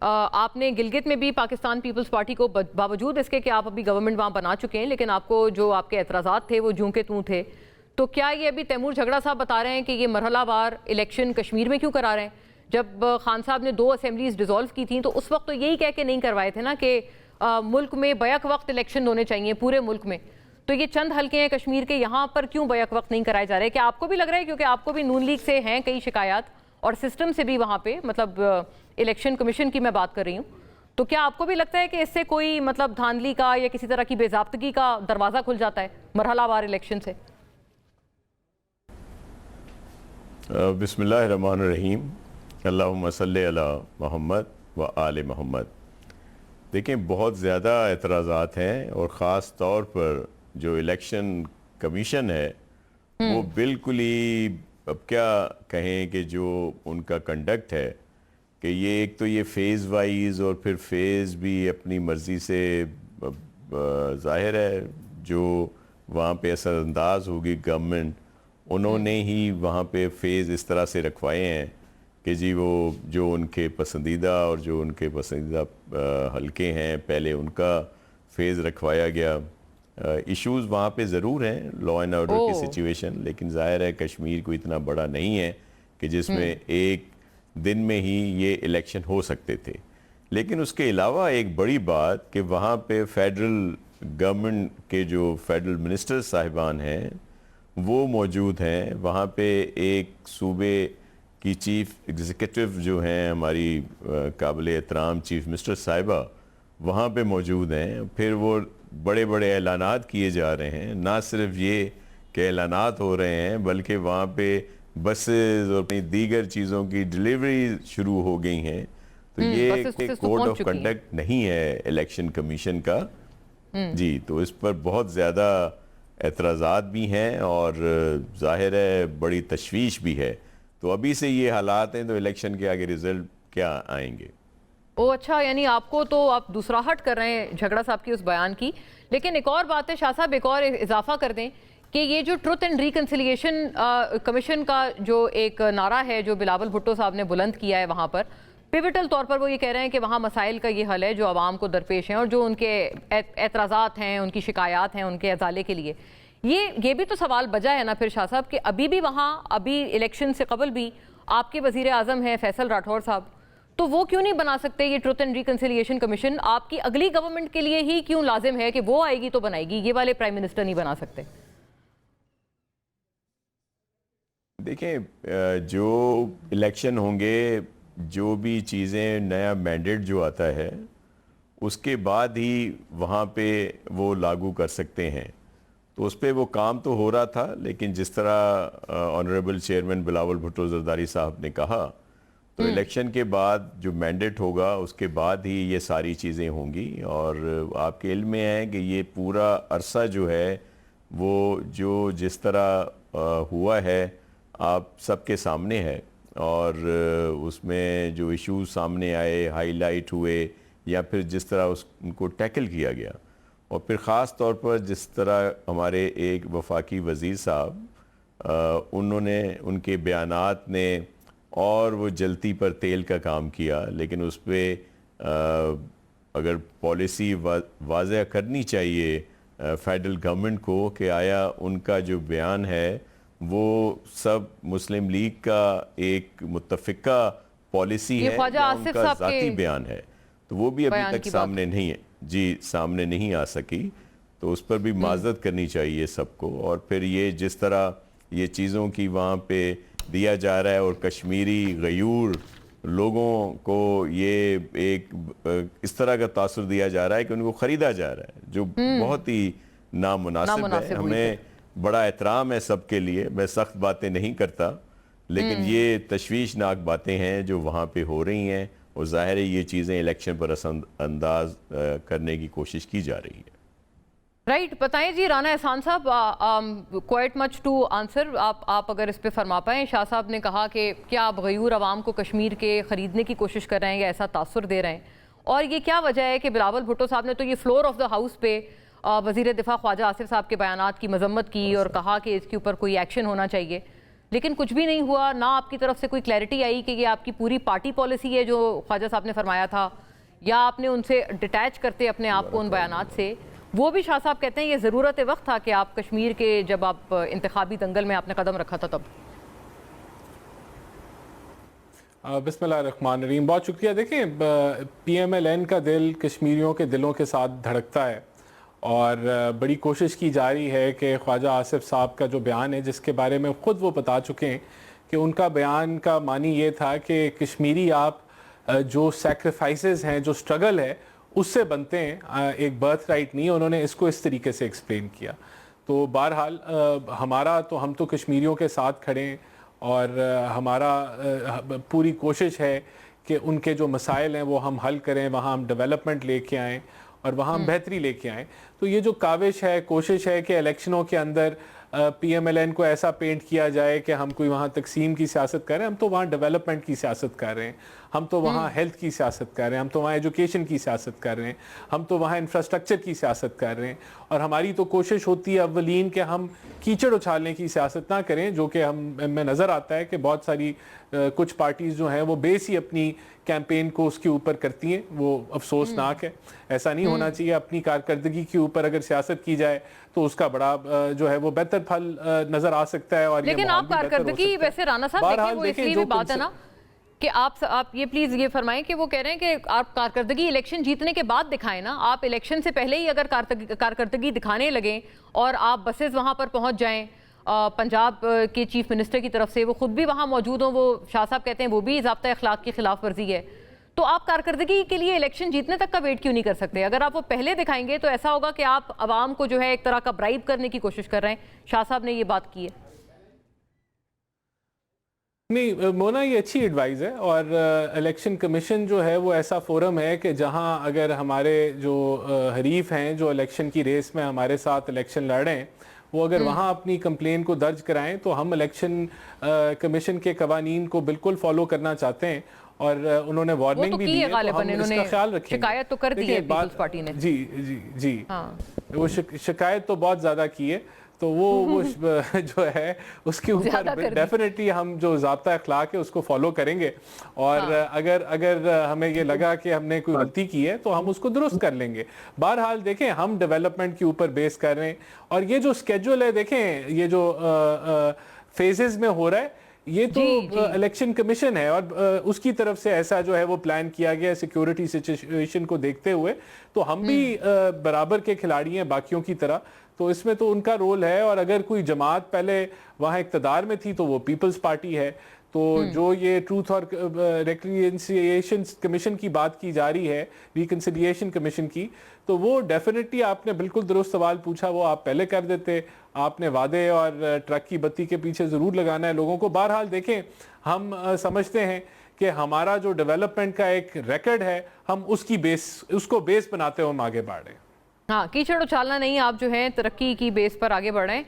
آپ نے گلگت میں بھی پاکستان پیپلز پارٹی کو باوجود اس کے کہ آپ ابھی گورنمنٹ وہاں بنا چکے ہیں، لیکن آپ کو جو آپ کے اعتراضات تھے وہ جوں کے توں تھے، تو کیا یہ ابھی تیمور جھگڑا صاحب بتا رہے ہیں کہ یہ مرحلہ وار الیکشن کشمیر میں کیوں کرا رہے ہیں؟ جب خان صاحب نے 2 اسمبلیز ڈیزولو کی تھیں تو اس وقت تو یہی کہہ کے نہیں کروائے تھے نا کہ ملک میں بیک وقت الیکشن ہونے چاہیے پورے ملک میں، تو یہ چند حلقے ہیں کشمیر کے، یہاں پر کیوں بیک وقت نہیں کرائے جا رہے؟ کیا آپ کو بھی لگ رہا ہے، کیونکہ آپ کو بھی نون لیگ سے ہیں کئی شکایات اور سسٹم سے بھی وہاں پہ، مطلب الیکشن کمیشن کی میں بات کر رہی ہوں، تو کیا آپ کو بھی لگتا ہے کہ اس سے کوئی مطلب دھاندلی کا یا کسی طرح کی بے ضابطگی کا دروازہ کھل جاتا ہے مرحلہ وار الیکشن سے؟ بسم اللہ الرحمن الرحیم، اللہم صلی علی محمد و آل محمد۔ دیکھیں، بہت زیادہ اعتراضات ہیں، اور خاص طور پر جو الیکشن کمیشن ہے وہ بالکل ہی، اب کیا کہیں کہ جو ان کا کنڈکٹ ہے کہ یہ ایک تو یہ فیز وائز، اور پھر فیز بھی اپنی مرضی سے، ظاہر ہے جو وہاں پہ اثر انداز ہوگی گورنمنٹ، انہوں نے ہی وہاں پہ فیز اس طرح سے رکھوائے ہیں کہ جی وہ جو ان کے پسندیدہ اور جو ان کے پسندیدہ حلقے ہیں پہلے ان کا فیز رکھوایا گیا۔ ایشوز وہاں پہ ضرور ہیں، لا اینڈ آرڈر کی سچویشن، لیکن ظاہر ہے کشمیر کو اتنا بڑا نہیں ہے کہ جس میں ایک دن میں ہی یہ الیکشن ہو سکتے تھے۔ لیکن اس کے علاوہ ایک بڑی بات کہ وہاں پہ فیڈرل گورنمنٹ کے جو فیڈرل منسٹر صاحبان ہیں وہ موجود ہیں، وہاں پہ ایک صوبے کی چیف ایگزیکٹو جو ہیں ہماری قابل احترام چیف منسٹر صاحبہ وہاں پہ موجود ہیں، پھر وہ بڑے بڑے اعلانات کیے جا رہے ہیں، نہ صرف یہ کہ اعلانات ہو رہے ہیں بلکہ وہاں پہ بسز اور اپنی دیگر چیزوں کی ڈیلیوری شروع ہو گئی ہیں، تو یہ ایک کوڈ آف کنڈکٹ نہیں ہے الیکشن کمیشن کا۔ جی، تو اس پر بہت زیادہ اعتراضات بھی ہیں اور ظاہر ہے بڑی تشویش بھی ہے، تو ابھی سے یہ حالات ہیں تو الیکشن کے آگے رزلٹ کیا آئیں گے؟ اچھا، یعنی آپ کو تو آپ دوسرا ہٹ کر رہے ہیں جھگڑا صاحب کی اس بیان کی، لیکن ایک اور بات ہے شاہ صاحب، ایک اور اضافہ کر دیں کہ یہ جو ٹروتھ اینڈ ریکنسیلیشن کمیشن کا جو ایک نعرہ ہے جو بلاول بھٹو صاحب نے بلند کیا ہے، وہاں پر پیوٹل طور پر وہ یہ کہہ رہے ہیں کہ وہاں مسائل کا یہ حل ہے جو عوام کو درپیش ہیں اور جو ان کے اعتراضات ہیں، ان کی شکایات ہیں، ان کے ازالے کے لیے۔ یہ بھی تو سوال بجا ہے نا پھر شاہ صاحب کہ ابھی بھی وہاں، ابھی الیکشن سے قبل بھی آپ کے وزیر اعظم ہیں فیصل راٹھور صاحب، تو وہ کیوں نہیں بنا سکتے یہ ٹروتھ اینڈ ریکنسیلیشن کمیشن؟ آپ کی اگلی گورنمنٹ کے لیے ہی کیوں لازم ہے کہ وہ آئے گی تو بنائے گی، یہ والے پرائم منسٹر نہیں بنا سکتے؟ دیکھیں، جو الیکشن ہوں گے، جو بھی چیزیں نیا مینڈیٹ جو آتا ہے اس کے بعد ہی وہاں پہ وہ لاگو کر سکتے ہیں، تو اس پہ وہ کام تو ہو رہا تھا، لیکن جس طرح آنریبل چیئرمین بلاول بھٹو زرداری صاحب نے کہا تو الیکشن کے بعد جو مینڈیٹ ہوگا اس کے بعد ہی یہ ساری چیزیں ہوں گی، اور آپ کے علم میں ہے کہ یہ پورا عرصہ جو ہے وہ جو جس طرح ہوا ہے آپ سب کے سامنے ہے، اور اس میں جو ایشوز سامنے آئے، ہائی لائٹ ہوئے، یا پھر جس طرح ان کو ٹیکل کیا گیا، اور پھر خاص طور پر جس طرح ہمارے ایک وفاقی وزیر صاحب انہوں نے، ان کے بیانات نے اور وہ جلتی پر تیل کا کام کیا، لیکن اس پہ اگر پالیسی واضح کرنی چاہیے فیڈرل گورنمنٹ کو کہ آیا ان کا جو بیان ہے وہ سب مسلم لیگ کا ایک متفقہ پالیسی ہے یا ان کا ذاتی بیان ہے، تو وہ بھی ابھی تک سامنے نہیں ہے، جی سامنے نہیں آ سکی، تو اس پر بھی معذرت کرنی چاہیے سب کو۔ اور پھر یہ جس طرح یہ چیزوں کی وہاں پہ دیا جا رہا ہے، اور کشمیری غیور لوگوں کو یہ ایک اس طرح کا تاثر دیا جا رہا ہے کہ ان کو خریدا جا رہا ہے، جو بہت ہی نامناسب ہے۔ ہمیں بڑا احترام ہے سب کے لیے، میں سخت باتیں نہیں کرتا، لیکن یہ تشویشناک باتیں ہیں جو وہاں پہ ہو رہی ہیں، اور ظاہر ہے یہ چیزیں الیکشن پر اثر انداز کرنے کی کوشش کی جا رہی ہے۔ رائٹ، بتائیں جی رانا احسان صاحب، کوائٹ مچ ٹو آنسر، آپ اگر اس پہ فرما پائیں۔ شاہ صاحب نے کہا کہ کیا آپ غیور عوام کو کشمیر کے خریدنے کی کوشش کر رہے ہیں یا ایسا تاثر دے رہے ہیں، اور یہ کیا وجہ ہے کہ بلاول بھٹو صاحب نے تو یہ فلور آف دا ہاؤس پہ وزیر دفاع خواجہ آصف صاحب کے بیانات کی مذمت کی اور کہا کہ اس کے اوپر کوئی ایکشن ہونا چاہیے، لیکن کچھ بھی نہیں ہوا، نہ آپ کی طرف سے کوئی کلیئرٹی آئی کہ یہ آپ کی پوری پارٹی پالیسی ہے جو خواجہ صاحب نے فرمایا تھا، یا آپ نے ان سے ڈیٹیچ کرتے اپنے آپ کو ان بیانات سے. وہ بھی شاہ صاحب کہتے ہیں یہ ضرورت وقت تھا کہ آپ کشمیر کے جب آپ انتخابی دنگل میں آپ نے قدم رکھا تھا تب. بسم اللہ الرحمن الرحیم. بہت شکریہ. دیکھیں پی ایم ایل این کا دل کشمیریوں کے دلوں کے ساتھ دھڑکتا ہے، اور بڑی کوشش کی جا رہی ہے کہ خواجہ آصف صاحب کا جو بیان ہے، جس کے بارے میں خود وہ بتا چکے ہیں کہ ان کا بیان کا معنی یہ تھا کہ کشمیری آپ جو سیکریفائسز ہیں، جو سٹرگل ہے، اس سے بنتے ہیں، ایک برتھ رائٹ نہیں. انہوں نے اس کو اس طریقے سے ایکسپلین کیا. تو بہرحال ہم تو کشمیریوں کے ساتھ کھڑے ہیں، اور ہمارا پوری کوشش ہے کہ ان کے جو مسائل ہیں وہ ہم حل کریں، وہاں ہم ڈیولپمنٹ لے کے آئیں اور وہاں ہم بہتری لے کے آئیں. تو یہ جو کاوش ہے، کوشش ہے کہ الیکشنوں کے اندر پی ایم ایل این کو ایسا پینٹ کیا جائے کہ ہم کوئی وہاں تقسیم کی سیاست کر رہے ہیں. ہم تو وہاں ڈیولپمنٹ کی سیاست کر رہے ہیں، ہم تو وہاں ہیلتھ کی سیاست کر رہے ہیں، ہم تو وہاں ایجوکیشن کی سیاست کر رہے ہیں، ہم تو وہاں انفراسٹرکچر کی سیاست کر رہے ہیں. اور ہماری تو کوشش ہوتی ہے اولین کہ ہم کیچڑ اچھالنے کی سیاست نہ کریں، جو کہ ہمیں نظر آتا ہے کہ بہت ساری کچھ پارٹیز جو ہیں وہ بیس ہی اپنی کیمپین کو اس کے اوپر کرتی ہیں. وہ افسوسناک ہے، ایسا نہیں ہونا چاہیے. اپنی کارکردگی کے اوپر اگر سیاست کی جائے تو اس کا بڑا جو ہے وہ بہتر پھل نظر آ سکتا ہے. اور لیکن آپ کارکردگی ویسے رانا صاحب دیکھیں وہ اس لیے بھی بات ہے نا کہ آپ یہ پلیز یہ فرمائیں کہ وہ کہہ رہے ہیں کہ آپ کارکردگی الیکشن جیتنے کے بعد دکھائیں نا. آپ الیکشن سے پہلے ہی اگر کارکردگی دکھانے لگیں اور آپ بسز وہاں پر پہنچ جائیں، پنجاب کے چیف منسٹر کی طرف سے وہ خود بھی وہاں موجود ہوں، وہ شاہ صاحب کہتے ہیں وہ بھی ضابطہ اخلاق کی خلاف ورزی ہے، تو آپ کارکردگی کے لیے الیکشن جیتنے تک کا ویٹ کیوں نہیں کر سکتے؟ اگر آپ وہ پہلے دکھائیں گے تو ایسا ہوگا کہ آپ عوام کو جو ہے ایک طرح کا برائب کرنے کی کوشش کر رہے ہیں. شاہ صاحب نے یہ بات کی ہے. نہیں مونا، یہ اچھی ایڈوائز ہے. اور الیکشن کمیشن جو ہے وہ ایسا فورم ہے کہ جہاں اگر ہمارے جو حریف ہیں جو الیکشن کی ریس میں ہمارے ساتھ الیکشن لڑ رہے ہیں، وہ اگر وہاں اپنی کمپلین کو درج کرائیں تو ہم الیکشن کمیشن کے قوانین کو بالکل فالو کرنا چاہتے ہیں. اور انہوں نے وارننگ بھی دی ہے، تو ہم اس کا خیال رکھیں گے. شکایت تو کر دی ہے پیپلز پارٹی نے. جی وہ شکایت تو بہت زیادہ کی ہے. تو وہ جو ہے اس کے اوپر ڈیفینیٹلی ہم جو ضابطہ اخلاق ہے اس کو فالو کریں گے. اور اگر ہمیں یہ لگا کہ ہم نے کوئی غلطی کی ہے تو ہم اس کو درست کر لیں گے. بہرحال دیکھیں ہم ڈیولپمنٹ کے اوپر بیس کر رہے ہیں، اور یہ جو اسکیجول ہے دیکھیں یہ جو فیزز میں ہو رہا ہے یہ تو الیکشن کمیشن ہے، اور اس کی طرف سے ایسا جو ہے وہ پلان کیا گیا سیکیورٹی سچویشن کو دیکھتے ہوئے. تو ہم بھی برابر کے کھلاڑی ہیں باقیوں کی طرح، تو اس میں تو ان کا رول ہے. اور اگر کوئی جماعت پہلے وہاں اقتدار میں تھی تو وہ پیپلز پارٹی ہے. تو جو یہ ٹروتھ اور ریکنسیلیشن کمیشن کی بات کی جا رہی ہے، ریکنسیلیشن کمیشن کی، تو وہ ڈیفینیٹلی آپ نے بالکل درست سوال پوچھا، وہ آپ پہلے کر دیتے. آپ نے وعدے اور ٹرک کی بتی کے پیچھے ضرور لگانا ہے لوگوں کو. بہرحال دیکھیں ہم سمجھتے ہیں کہ ہمارا جو ڈیولپمنٹ کا ایک ریکارڈ ہے، ہم اس کو بیس بناتے ہوئے ہم آگے بڑھ رہے ہیں. ہاں، کیچڑ اچھالنا نہیں، آپ جو ہیں ترقی کی بیس پر آگے بڑھ رہے ہیں.